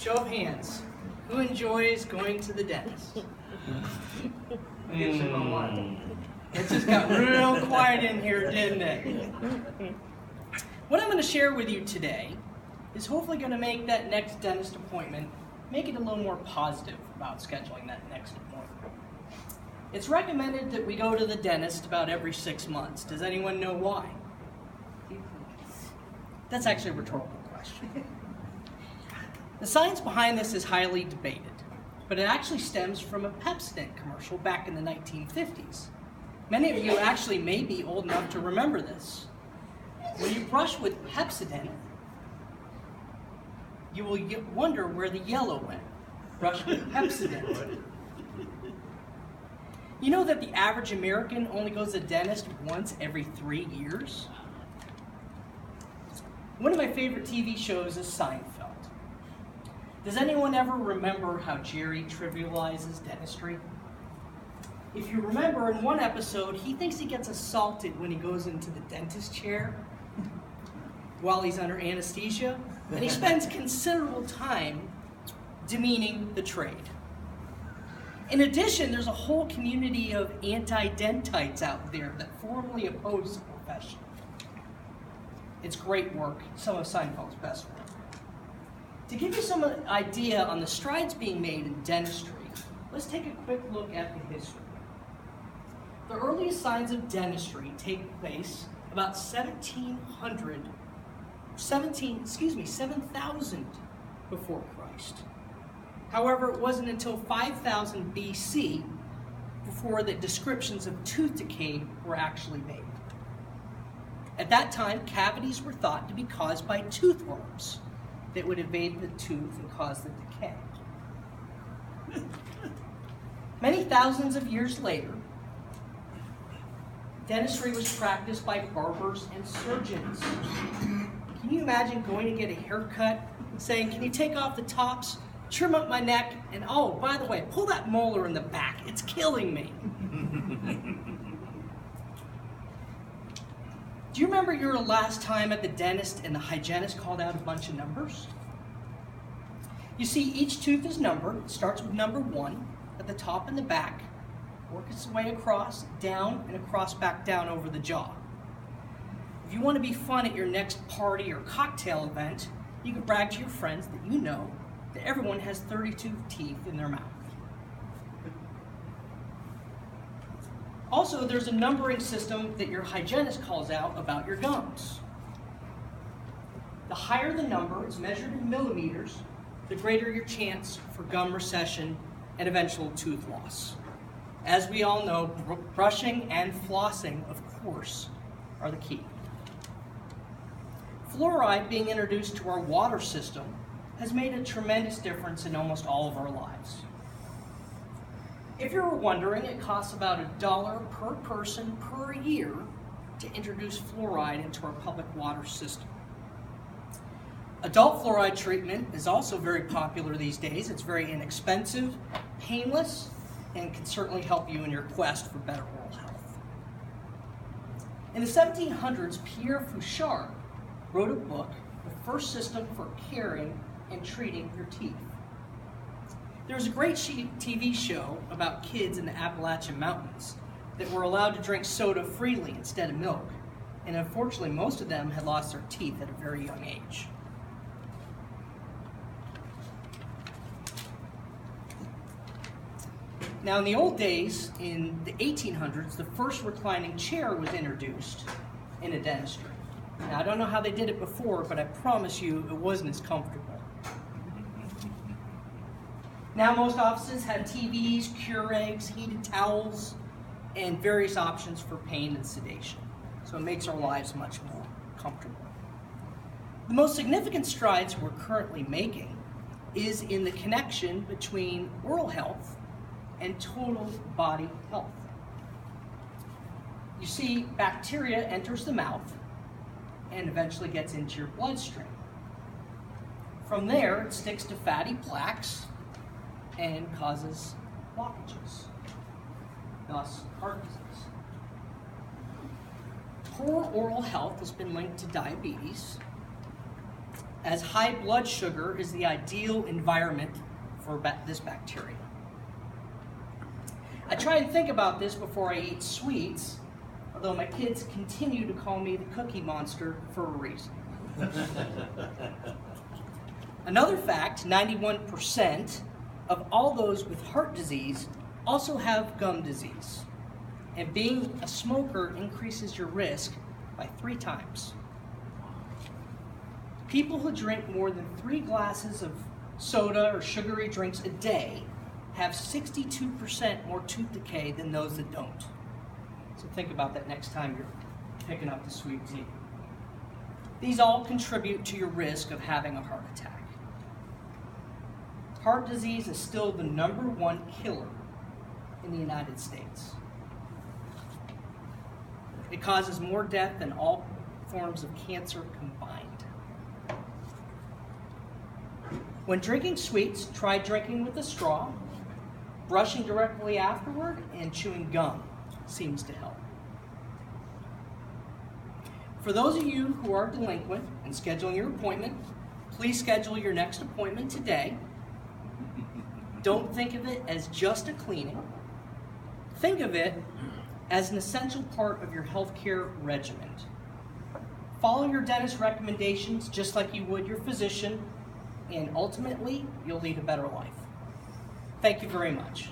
Show of hands. Who enjoys going to the dentist? It just got real quiet in here, didn't it? What I'm going to share with you today is hopefully going to make that next dentist appointment, make it a little more positive about scheduling that next appointment. It's recommended that we go to the dentist about every 6 months. Does anyone know why? That's actually a rhetorical question. The science behind this is highly debated, but it actually stems from a Pepsodent commercial back in the 1950s. Many of you actually may be old enough to remember this. When you brush with Pepsodent, you will wonder where the yellow went. Brush with Pepsodent. You know that the average American only goes to the dentist once every 3 years? One of my favorite TV shows is Seinfeld. Does anyone ever remember how Jerry trivializes dentistry? If you remember, in one episode, he thinks he gets assaulted when he goes into the dentist chair while he's under anesthesia, and he spends considerable time demeaning the trade. In addition, there's a whole community of anti-dentites out there that formally oppose the profession. It's great work, some of Seinfeld's best work. To give you some idea on the strides being made in dentistry, let's take a quick look at the history. The earliest signs of dentistry take place about 7,000 before Christ. However, it wasn't until 5000 BC before the descriptions of tooth decay were actually made. At that time, cavities were thought to be caused by toothworms that would invade the tooth and cause the decay. Many thousands of years later, dentistry was practiced by barbers and surgeons. Can you imagine going to get a haircut and saying, "Can you take off the tops, trim up my neck, and oh, by the way, pull that molar in the back, it's killing me." Do you remember your last time at the dentist and the hygienist called out a bunch of numbers? You see, each tooth is numbered. It starts with number 1 at the top and the back, works its way across, down, and across back down over the jaw. If you want to be fun at your next party or cocktail event, you can brag to your friends that you know that everyone has 32 teeth in their mouth. Also, there's a numbering system that your hygienist calls out about your gums. The higher the number, it's measured in millimeters, the greater your chance for gum recession and eventual tooth loss. As we all know, brushing and flossing, of course, are the key. Fluoride being introduced to our water system has made a tremendous difference in almost all of our lives. If you were wondering, it costs about $1 per person per year to introduce fluoride into our public water system. Adult fluoride treatment is also very popular these days. It's very inexpensive, painless, and can certainly help you in your quest for better oral health. In the 1700s, Pierre Fauchard wrote a book, The First System for Caring and Treating Your Teeth. There was a great TV show about kids in the Appalachian Mountains that were allowed to drink soda freely instead of milk, and unfortunately most of them had lost their teeth at a very young age. Now, in the old days, in the 1800s, the first reclining chair was introduced in a dentistry. Now, I don't know how they did it before, but I promise you it wasn't as comfortable. Now most offices have TVs, Keurigs, heated towels, and various options for pain and sedation. So it makes our lives much more comfortable. The most significant strides we're currently making is in the connection between oral health and total body health. You see, bacteria enters the mouth and eventually gets into your bloodstream. From there, it sticks to fatty plaques and causes blockages, thus heart disease. Poor oral health has been linked to diabetes, as high blood sugar is the ideal environment for this bacteria. I try and think about this before I eat sweets, although my kids continue to call me the Cookie Monster for a reason. Another fact, 91% of all those with heart disease also have gum disease. And being a smoker increases your risk by 3 times. People who drink more than 3 glasses of soda or sugary drinks a day have 62% more tooth decay than those that don't. So think about that next time you're picking up the sweet tea. These all contribute to your risk of having a heart attack. Heart disease is still the #1 killer in the United States. It causes more death than all forms of cancer combined. When drinking sweets, try drinking with a straw, brushing directly afterward, and chewing gum seems to help. For those of you who are delinquent and scheduling your appointment, please schedule your next appointment today. Don't think of it as just a cleaning. Think of it as an essential part of your healthcare regimen. Follow your dentist recommendations just like you would your physician, and ultimately, you'll lead a better life. Thank you very much.